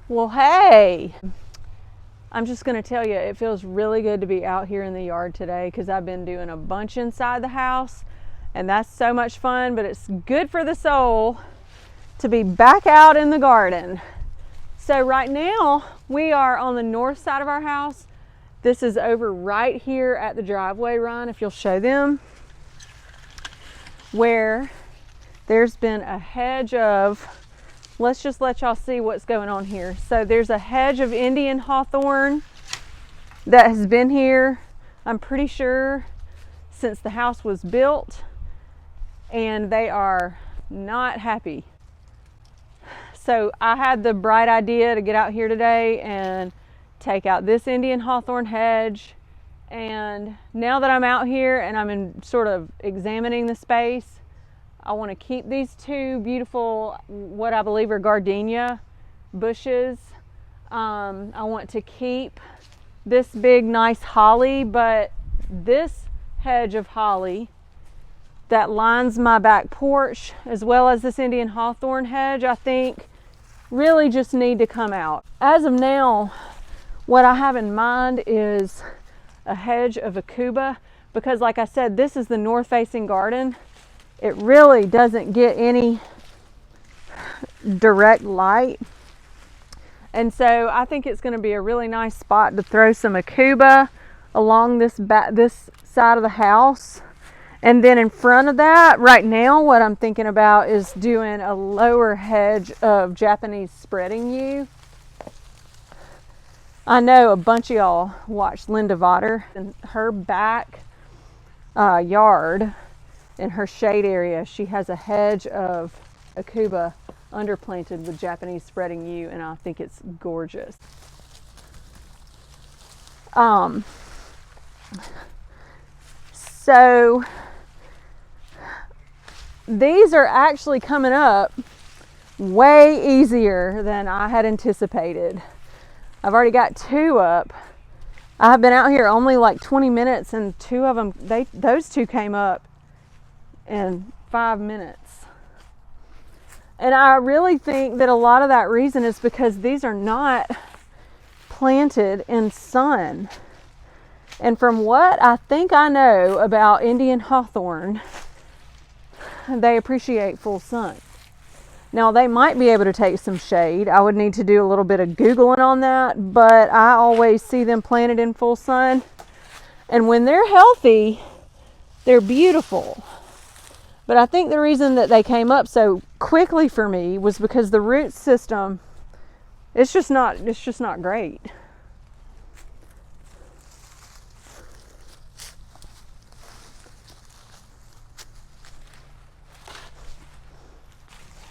Well, hey, I'm just going to tell you, it feels really good to be out here in the yard today because I've been doing a bunch inside the house and that's so much fun, but it's good for the soul to be back out in the garden. So right now we are on the north side of our house. This is over right here at the driveway run, if you'll show them, where there's been a hedge of, let's just let y'all see what's going on here. So there's a hedge of Indian Hawthorne that has been here, I'm pretty sure, since the house was built, and they are not happy. So I had the bright idea to get out here today and take out this Indian Hawthorne hedge. And now that I'm out here and I'm sort of examining the space, I want to keep these two beautiful, what I believe are gardenia bushes. I want to keep this big, nice holly, but this hedge of holly that lines my back porch, as well as this Indian Hawthorne hedge, I think really just need to come out. As of now, what I have in mind is a hedge of Aucuba, because like I said, this is the north-facing garden. It really doesn't get any direct light. And so I think it's going to be a really nice spot to throw some Aucuba along this side of the house. And then in front of that, right now, what I'm thinking about is doing a lower hedge of Japanese spreading yew. I know a bunch of y'all watched Linda Votter, and her back yard, in her shade area, she has a hedge of Aucuba underplanted with Japanese spreading yew, and I think it's gorgeous. So these are actually coming up way easier than I had anticipated. I've already got two up. I've been out here only like 20 minutes and two of them, those two came up in 5 minutes. And I really think that a lot of that reason is because these are not planted in sun. And from what I think I know about Indian Hawthorne, they appreciate full sun. Now they might be able to take some shade. I would need to do a little bit of Googling on that, but I always see them planted in full sun. And when they're healthy, they're beautiful. But I think the reason that they came up so quickly for me was because the root system, it's just not great.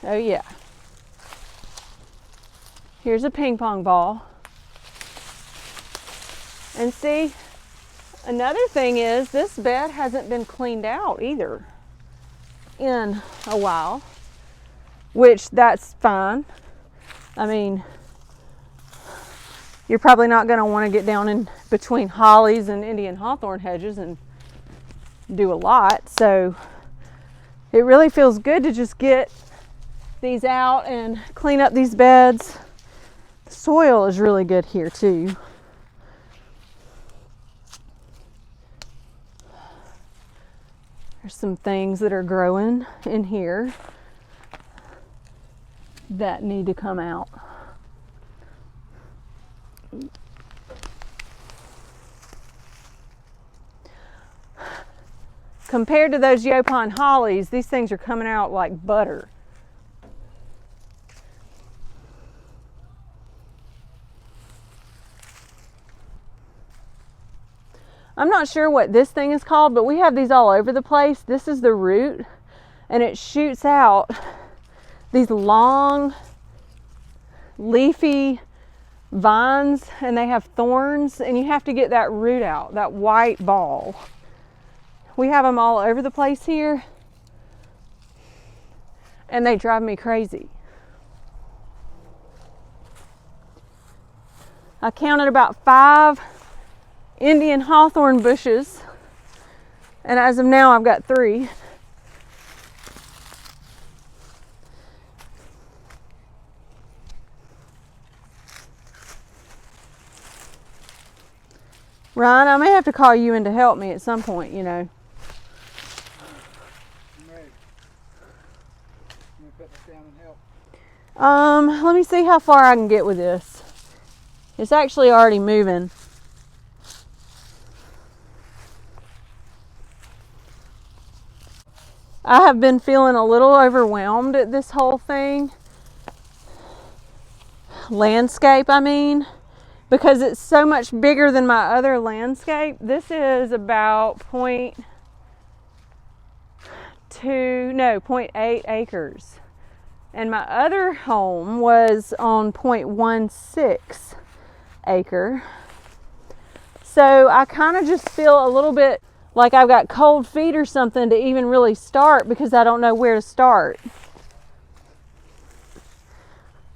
Oh yeah. Here's a ping pong ball. And see, another thing is this bed hasn't been cleaned out either in a while, which that's fine. I mean, you're probably not going to want to get down in between hollies and Indian Hawthorne hedges and do a lot. So it really feels good to just get these out and clean up these beds. The soil is really good here too. There's some things that are growing in here that need to come out. Compared to those Yopon hollies, these things are coming out like butter. I'm not sure what this thing is called, but we have these all over the place. This is the root, and it shoots out these long, leafy vines, and they have thorns, and you have to get that root out, that white ball. We have them all over the place here, and they drive me crazy. I counted about 5 Indian Hawthorne bushes, and as of now I've got 3. Ryan, I may have to call you in to help me at some point, you know. I'm ready. I'm gonna put this down and help. Let me see how far I can get with this. It's actually already moving. I have been feeling a little overwhelmed at this whole thing. Landscape, I mean, because it's so much bigger than my other landscape. This is about 0.8 acres. And my other home was on 0.16 acre. So I kind of just feel a little bit like I've got cold feet or something to even really start, because I don't know where to start.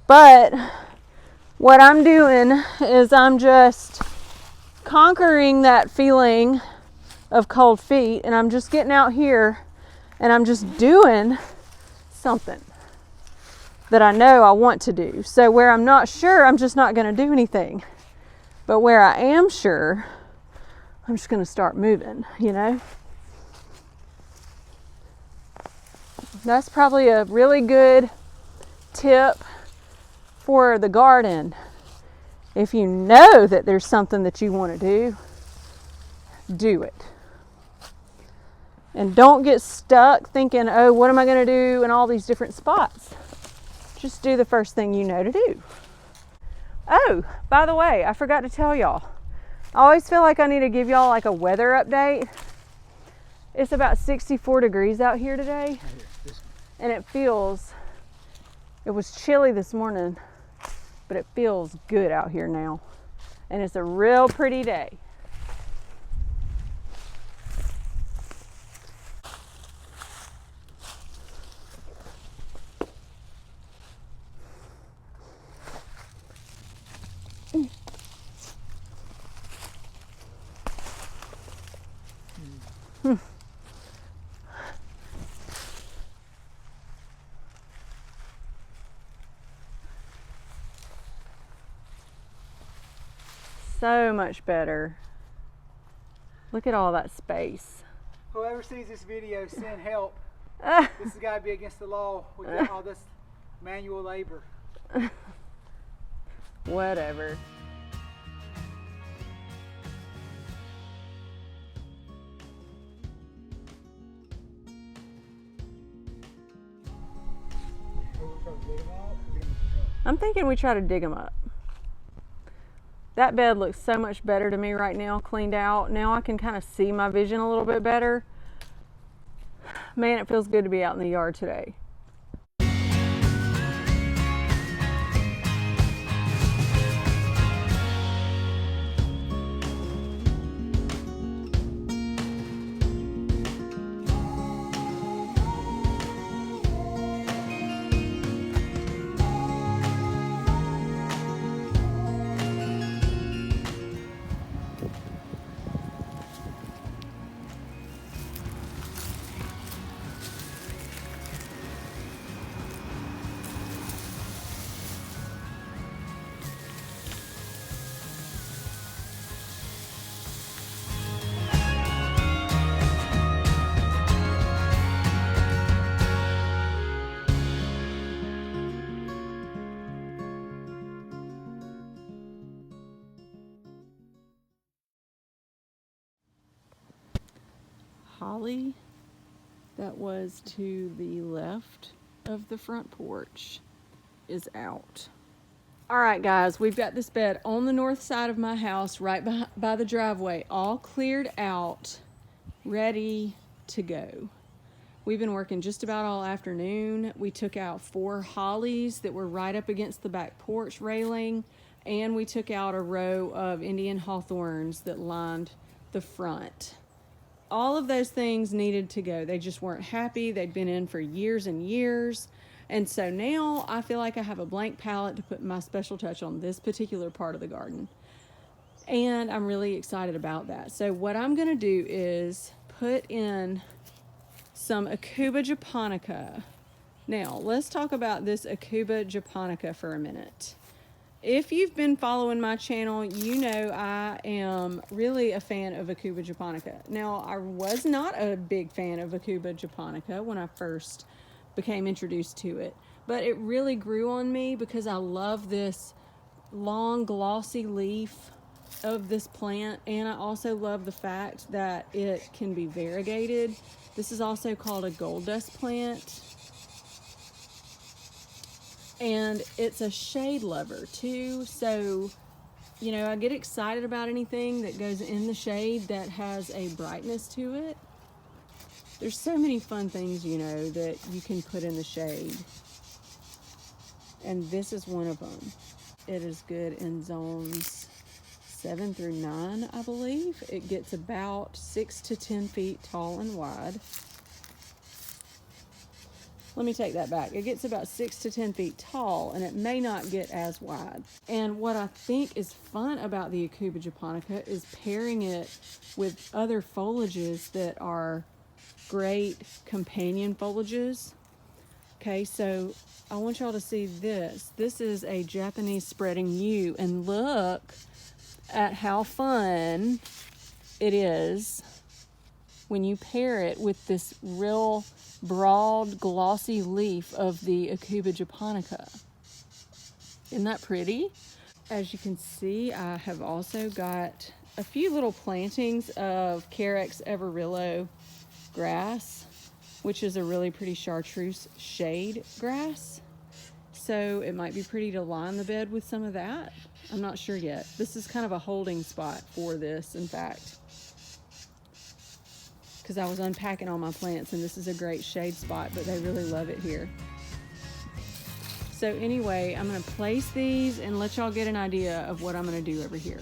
But what I'm doing is I'm just conquering that feeling of cold feet, and I'm just getting out here and I'm just doing something that I know I want to do. So where I'm not sure, I'm just not going to do anything. But where I am sure, I'm just going to start moving, you know? That's probably a really good tip for the garden. If you know that there's something that you want to do it. And don't get stuck thinking, oh, what am I going to do in all these different spots? Just do the first thing you know to do. Oh, by the way, I forgot to tell y'all. I always feel like I need to give y'all like a weather update. It's about 64 degrees out here today. And it was chilly this morning, but it feels good out here now. And it's a real pretty day. So much better. Look at all that space. Whoever sees this video, send help. This has got to be against the law with all this manual labor. Whatever. I'm thinking we try to dig them up. That bed looks so much better to me right now, cleaned out. Now I can kind of see my vision a little bit better. Man, it feels good to be out in the yard today. Holly that was to the left of the front porch is out. All right, guys, we've got this bed on the north side of my house, right by the driveway, all cleared out, ready to go. We've been working just about all afternoon. We took out 4 hollies that were right up against the back porch railing, and we took out a row of Indian Hawthorns that lined the front. All of those things needed to go. They just weren't happy. They'd been in for years and years. And so now I feel like I have a blank palette to put my special touch on this particular part of the garden. And I'm really excited about that. So what I'm going to do is put in some Aucuba Japonica. Now, let's talk about this Aucuba Japonica for a minute. If you've been following my channel, you know I am really a fan of Aucuba Japonica. Now, I was not a big fan of Aucuba Japonica when I first became introduced to it, but it really grew on me because I love this long glossy leaf of this plant, and I also love the fact that it can be variegated. This is also called a gold dust plant, and it's a shade lover too. So, you know, I get excited about anything that goes in the shade that has a brightness to it. There's so many fun things, you know, that you can put in the shade, and this is one of them. It is good in zones 7 through 9, I believe. It gets about 6 to 10 feet tall and wide. Let me take that back. It gets about 6 to 10 feet tall, and it may not get as wide. And what I think is fun about the Aucuba Japonica is pairing it with other foliages that are great companion foliages. Okay, so I want y'all to see this. This is a Japanese spreading yew, and look at how fun it is when you pair it with this real broad glossy leaf of the Aucuba Japonica. Isn't that pretty? As you can see, I have also got a few little plantings of Carex everillo grass, which is a really pretty chartreuse shade grass. So it might be pretty to line the bed with some of that. I'm not sure yet. This is kind of a holding spot for this, in fact, because I was unpacking all my plants, and this is a great shade spot, but they really love it here. So anyway, I'm going to place these and let y'all get an idea of what I'm going to do over here.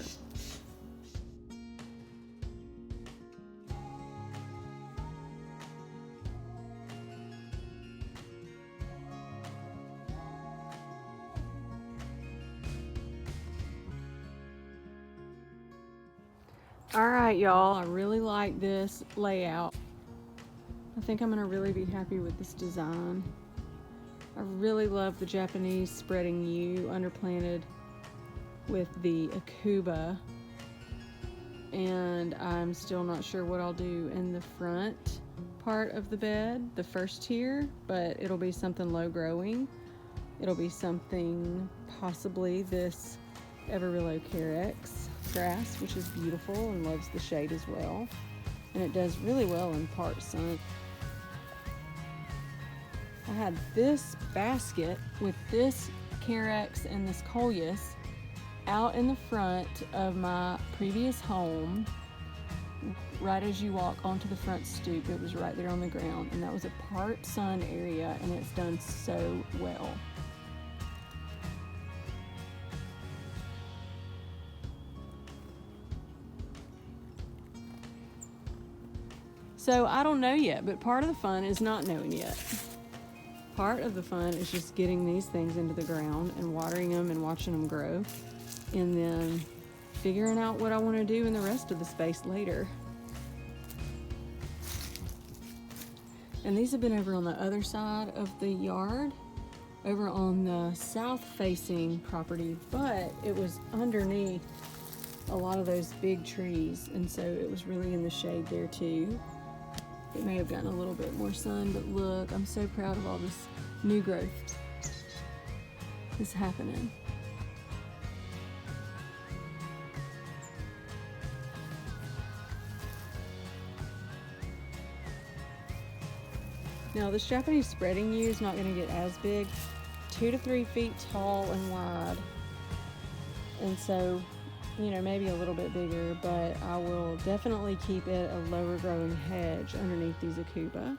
All right, y'all, I really like this layout. I think I'm gonna really be happy with this design. I really love the Japanese spreading yew underplanted with the Aucuba, and I'm still not sure what I'll do in the front part of the bed, the first tier, but it'll be something low growing. It'll be something, possibly this Everillo Carex grass, which is beautiful and loves the shade as well, and it does really well in part sun. I had this basket with this Carex and this Coleus out in the front of my previous home. Right as you walk onto the front stoop, it was right there on the ground, and that was a part sun area, and it's done so well. So I don't know yet, but part of the fun is not knowing yet. Part of the fun is just getting these things into the ground and watering them and watching them grow, and then figuring out what I want to do in the rest of the space later. And these have been over on the other side of the yard, over on the south facing property, but it was underneath a lot of those big trees, and so it was really in the shade there too. It may have gotten a little bit more sun, but look, I'm so proud of all this new growth that's happening. Now this Japanese spreading yew is not going to get as big, 2 to 3 feet tall and wide, and so, you know, maybe a little bit bigger, but I will definitely keep it a lower growing hedge underneath these Aucuba.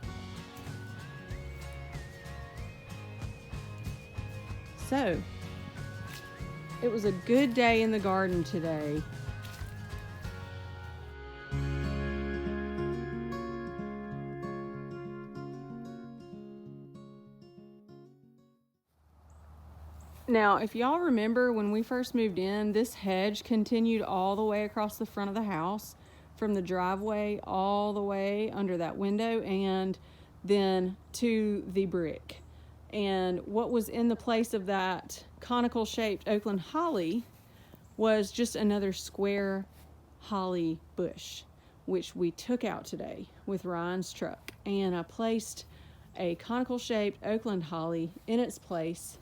So, it was a good day in the garden today. Now, if y'all remember when we first moved in, this hedge continued all the way across the front of the house, from the driveway all the way under that window and then to the brick. And what was in the place of that conical shaped Oakland holly was just another square holly bush, which we took out today with Ryan's truck. And I placed a conical shaped Oakland holly in its place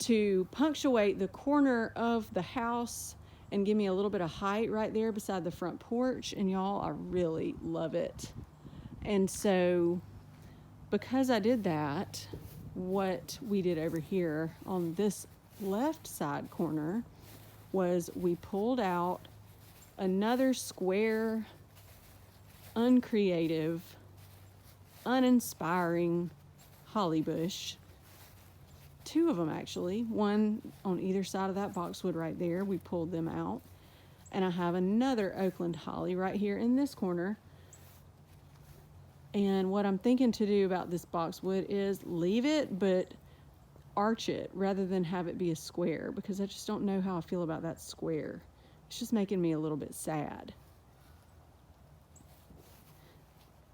to punctuate the corner of the house and give me a little bit of height right there beside the front porch. And y'all, I really love it. And so because I did that, what we did over here on this left side corner was we pulled out another square, uncreative, uninspiring holly bush. Two of them actually, one on either side of that boxwood right there. We pulled them out. And I have another Oakland holly right here in this corner. And what I'm thinking to do about this boxwood is leave it, but arch it rather than have it be a square, because I just don't know how I feel about that square. It's just making me a little bit sad.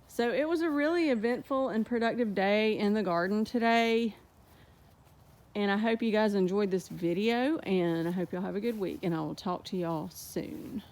So it was a really eventful and productive day in the garden today. And I hope you guys enjoyed this video, and I hope y'all have a good week, and I will talk to y'all soon.